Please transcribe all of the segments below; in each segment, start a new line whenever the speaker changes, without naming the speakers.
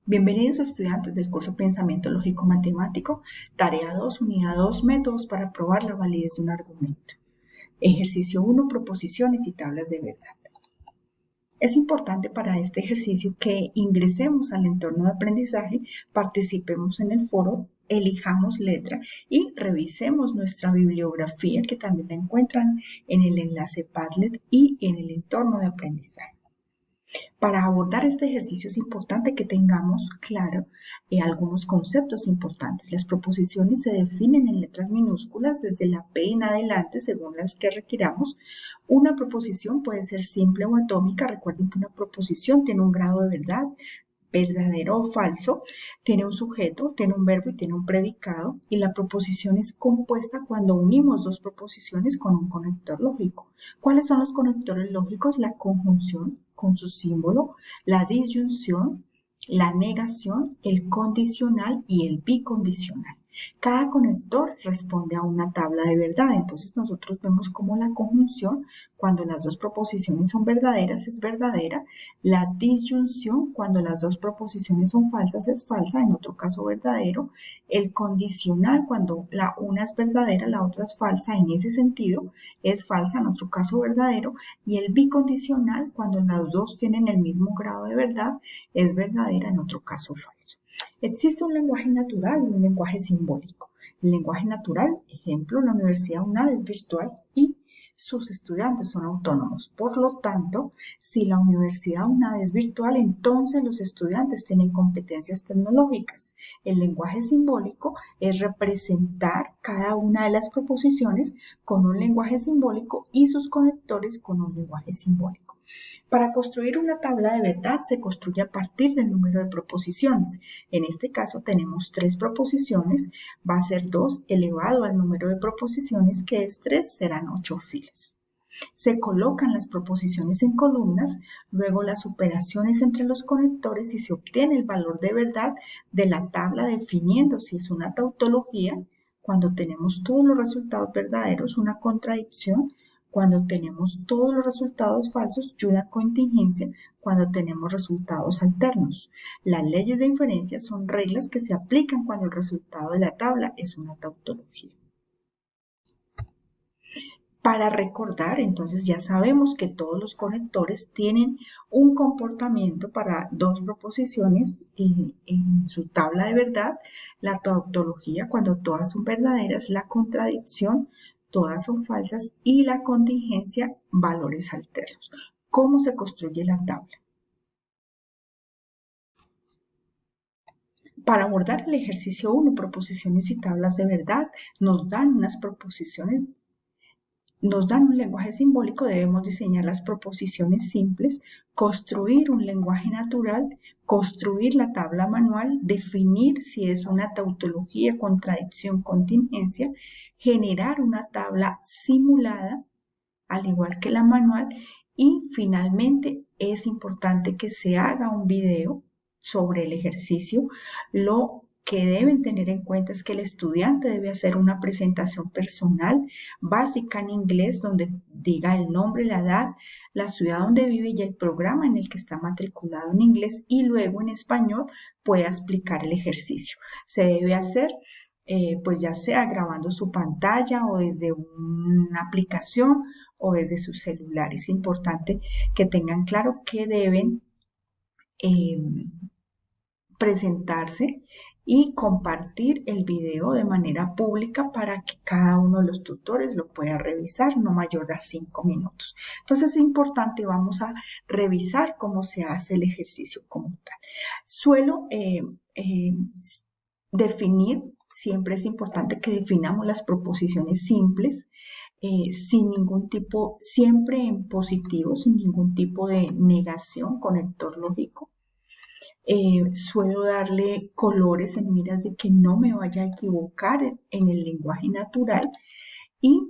Bienvenidos estudiantes del curso Pensamiento Lógico Matemático, Tarea 2, Unidad 2, Métodos para probar la validez de un argumento. Ejercicio 1, Proposiciones y tablas de verdad. Es importante para este ejercicio que ingresemos al entorno de aprendizaje, participemos en el foro, elijamos letra y revisemos nuestra bibliografía que también la encuentran en el enlace Padlet y en el entorno de aprendizaje. Para abordar este ejercicio es importante que tengamos claro algunos conceptos importantes. Las proposiciones se definen en letras minúsculas desde la P en adelante según las que requiramos. Una proposición puede ser simple o atómica. Recuerden que una proposición tiene un grado de verdad, verdadero o falso, tiene un sujeto, tiene un verbo y tiene un predicado, y la proposición es compuesta cuando unimos dos proposiciones con un conector lógico. ¿Cuáles son los conectores lógicos? La conjunción con su símbolo, la disyunción, la negación, el condicional y el bicondicional. Cada conector responde a una tabla de verdad, entonces nosotros vemos como la conjunción, cuando las dos proposiciones son verdaderas, es verdadera, la disyunción, cuando las dos proposiciones son falsas, es falsa, en otro caso verdadero, el condicional, cuando una es verdadera, la otra es falsa, en ese sentido es falsa, en otro caso verdadero, y el bicondicional, cuando las dos tienen el mismo grado de verdad, es verdadera, en otro caso falso. Existe un lenguaje natural y un lenguaje simbólico. El lenguaje natural, ejemplo, la Universidad UNAD es virtual y sus estudiantes son autónomos. Por lo tanto, si la Universidad UNAD es virtual, entonces los estudiantes tienen competencias tecnológicas. El lenguaje simbólico es representar cada una de las proposiciones con un lenguaje simbólico y sus conectores con un lenguaje simbólico. Para construir una tabla de verdad se construye a partir del número de proposiciones. En este caso tenemos 3 proposiciones, va a ser 2 elevado al número de proposiciones que es 3, serán 8 filas. Se colocan las proposiciones en columnas, luego las operaciones entre los conectores y se obtiene el valor de verdad de la tabla definiendo si es una tautología, cuando tenemos todos los resultados verdaderos, una contradicción, cuando tenemos todos los resultados falsos y una contingencia cuando tenemos resultados alternos. Las leyes de inferencia son reglas que se aplican cuando el resultado de la tabla es una tautología. Para recordar, entonces ya sabemos que todos los conectores tienen un comportamiento para dos proposiciones en su tabla de verdad, la tautología cuando todas son verdaderas, la contradicción, todas son falsas y la contingencia, valores alternos. ¿Cómo se construye la tabla? Para abordar el ejercicio 1, proposiciones y tablas de verdad, nos dan unas proposiciones. Nos dan un lenguaje simbólico, debemos diseñar las proposiciones simples, construir un lenguaje natural, construir la tabla manual, definir si es una tautología, contradicción, contingencia, generar una tabla simulada, al igual que la manual, y finalmente es importante que se haga un video sobre el ejercicio. Lo que deben tener en cuenta es que el estudiante debe hacer una presentación personal básica en inglés donde diga el nombre, la edad, la ciudad donde vive y el programa en el que está matriculado en inglés, y luego en español pueda explicar el ejercicio. Se debe hacer pues ya sea grabando su pantalla o desde una aplicación o desde su celular. Es importante que tengan claro que deben presentarse y compartir el video de manera pública para que cada uno de los tutores lo pueda revisar, no mayor de 5 minutos. Entonces es importante, vamos a revisar cómo se hace el ejercicio como tal. Suelo definir, siempre es importante que definamos las proposiciones simples, sin ningún tipo, siempre en positivo, sin ningún tipo de negación, conector lógico. Suelo darle colores en miras de que no me vaya a equivocar en el lenguaje natural y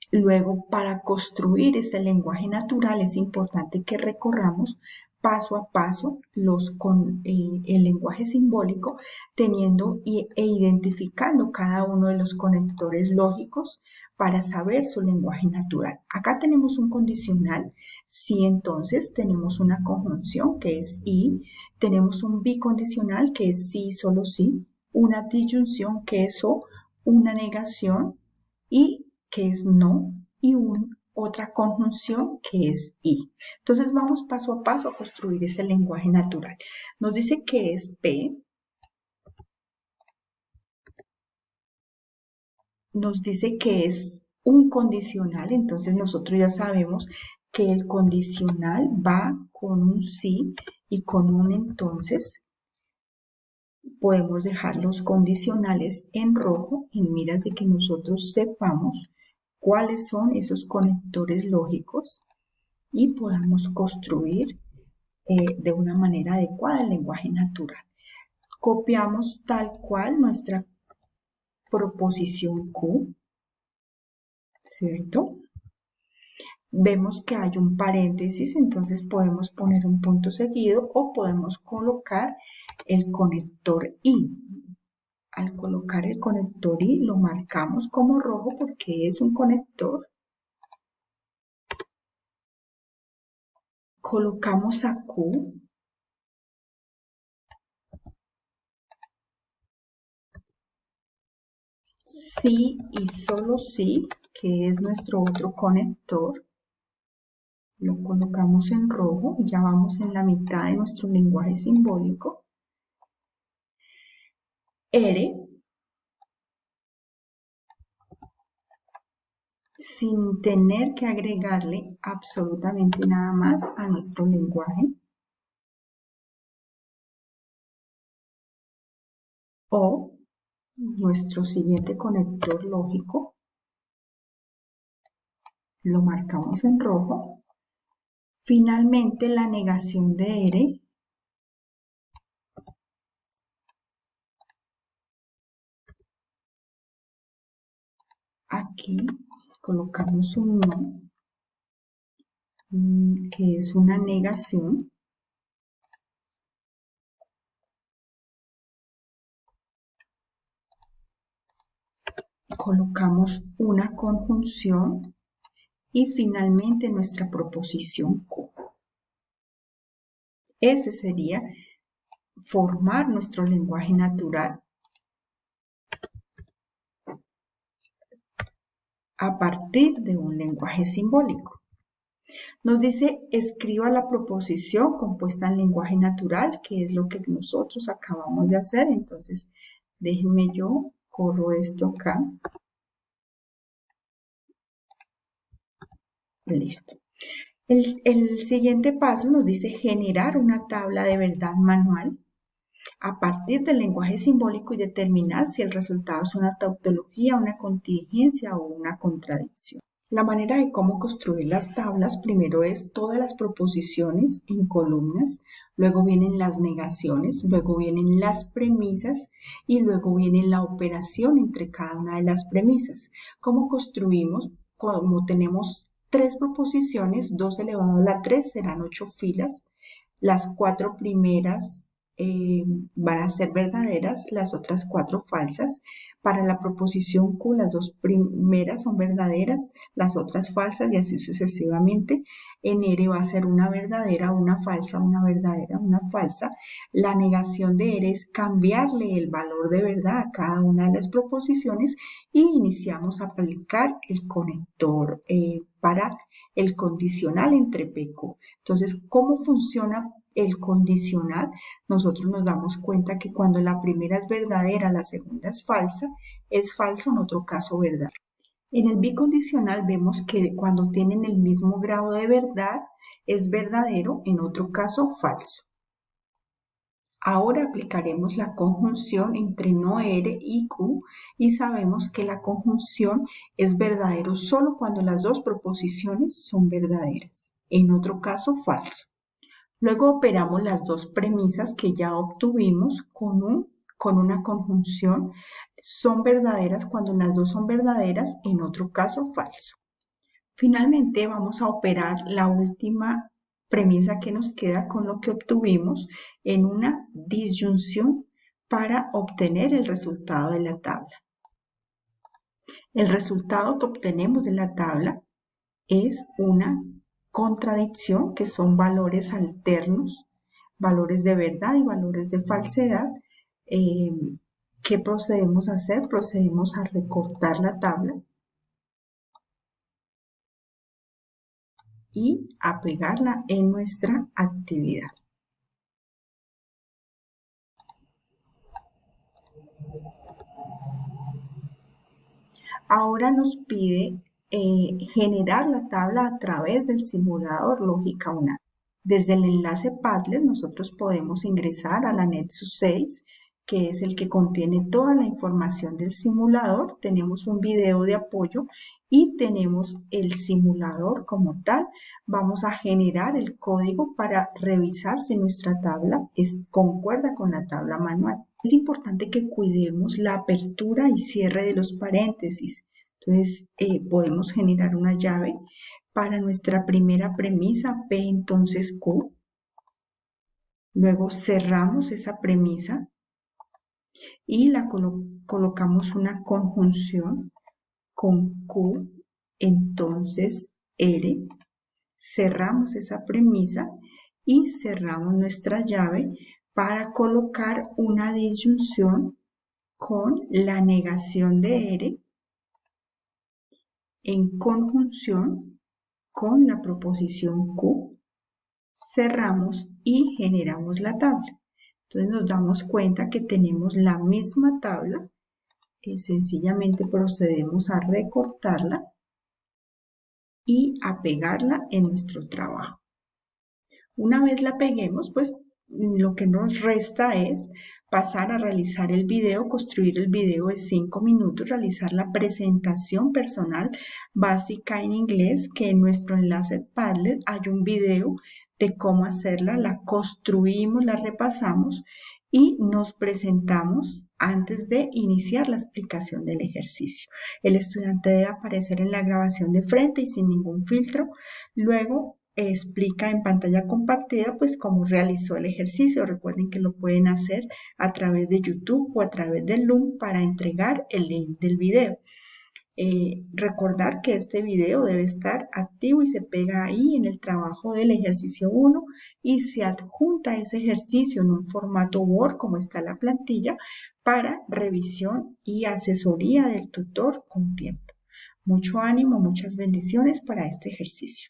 luego para construir ese lenguaje natural es importante que recorramos paso a paso el lenguaje simbólico, teniendo e identificando cada uno de los conectores lógicos para saber su lenguaje natural. Acá tenemos un condicional, si, entonces tenemos una conjunción que es y, tenemos un bicondicional que es sí, solo sí, una disyunción que es o, una negación y que es no, y otra conjunción que es y. Entonces vamos paso a paso a construir ese lenguaje natural. Nos dice que es P, nos dice que es un condicional, entonces nosotros ya sabemos que el condicional va con un sí y con un entonces. Podemos dejar los condicionales en rojo en miras de que nosotros sepamos cuáles son esos conectores lógicos y podamos construir de una manera adecuada el lenguaje natural. Copiamos tal cual nuestra proposición Q, ¿cierto? Vemos que hay un paréntesis, entonces podemos poner un punto seguido o podemos colocar el conector I. Al colocar el conector I lo marcamos como rojo porque es un conector. Colocamos a Q. Sí y solo sí, que es nuestro otro conector. Lo colocamos en rojo, ya vamos en la mitad de nuestro lenguaje simbólico. R, sin tener que agregarle absolutamente nada más a nuestro lenguaje. O, nuestro siguiente conector lógico, lo marcamos en rojo. Finalmente, la negación de R, aquí colocamos un no, que es una negación. Colocamos una conjunción y finalmente nuestra proposición Q. Ese sería formar nuestro lenguaje natural a partir de un lenguaje simbólico. Nos dice, escriba la proposición compuesta en lenguaje natural, que es lo que nosotros acabamos de hacer. Entonces, déjenme yo, corro esto acá. Listo. El siguiente paso nos dice generar una tabla de verdad manual a partir del lenguaje simbólico y determinar si el resultado es una tautología, una contingencia o una contradicción. La manera de cómo construir las tablas primero es todas las proposiciones en columnas, luego vienen las negaciones, luego vienen las premisas y luego viene la operación entre cada una de las premisas. ¿Cómo construimos? Como tenemos 3 proposiciones, 2 elevado a la 3 serán 8 filas. Las 4 primeras van a ser verdaderas, las otras 4 falsas. Para la proposición Q, las 2 primeras son verdaderas, las otras falsas y así sucesivamente. En R va a ser una verdadera, una falsa, una verdadera, una falsa. La negación de R es cambiarle el valor de verdad a cada una de las proposiciones y iniciamos a aplicar el conector para el condicional entre PQ. Entonces, ¿cómo funciona el condicional? Nosotros nos damos cuenta que cuando la primera es verdadera, la segunda es falsa, es falso, en otro caso verdad. En el bicondicional vemos que cuando tienen el mismo grado de verdad, es verdadero, en otro caso falso. Ahora aplicaremos la conjunción entre no R y Q y sabemos que la conjunción es verdadero solo cuando las dos proposiciones son verdaderas, en otro caso falso. Luego operamos las dos premisas que ya obtuvimos con una conjunción. Son verdaderas cuando las dos son verdaderas, en otro caso falso. Finalmente vamos a operar la última premisa que nos queda con lo que obtuvimos en una disyunción para obtener el resultado de la tabla. El resultado que obtenemos de la tabla es una contradicción, que son valores alternos, valores de verdad y valores de falsedad. ¿Qué procedemos a hacer? Procedemos a recortar la tabla y a pegarla en nuestra actividad. Ahora nos pide generar la tabla a través del simulador Lógica UNAM. Desde el enlace Padlet nosotros podemos ingresar a la Nexus 6, que es el que contiene toda la información del simulador. Tenemos un video de apoyo y tenemos el simulador como tal. Vamos a generar el código para revisar si nuestra tabla concuerda con la tabla manual. Es importante que cuidemos la apertura y cierre de los paréntesis. Entonces, podemos generar una llave para nuestra primera premisa, P entonces Q. Luego cerramos esa premisa y la colocamos una conjunción con Q, entonces R. Cerramos esa premisa y cerramos nuestra llave para colocar una disyunción con la negación de R en conjunción con la proposición Q. Cerramos y generamos la tabla. Entonces nos damos cuenta que tenemos la misma tabla y sencillamente procedemos a recortarla y a pegarla en nuestro trabajo. Una vez la peguemos, pues lo que nos resta es pasar a realizar el video, construir el video de 5 minutos, realizar la presentación personal básica en inglés, que en nuestro enlace Padlet hay un video de cómo hacerla, la construimos, la repasamos y nos presentamos antes de iniciar la explicación del ejercicio. El estudiante debe aparecer en la grabación de frente y sin ningún filtro. Luego explica en pantalla compartida pues cómo realizó el ejercicio. Recuerden que lo pueden hacer a través de YouTube o a través del Loom para entregar el link del video. Recordar que este video debe estar activo y se pega ahí en el trabajo del ejercicio 1 y se adjunta ese ejercicio en un formato Word como está la plantilla para revisión y asesoría del tutor con tiempo. Mucho ánimo, muchas bendiciones para este ejercicio.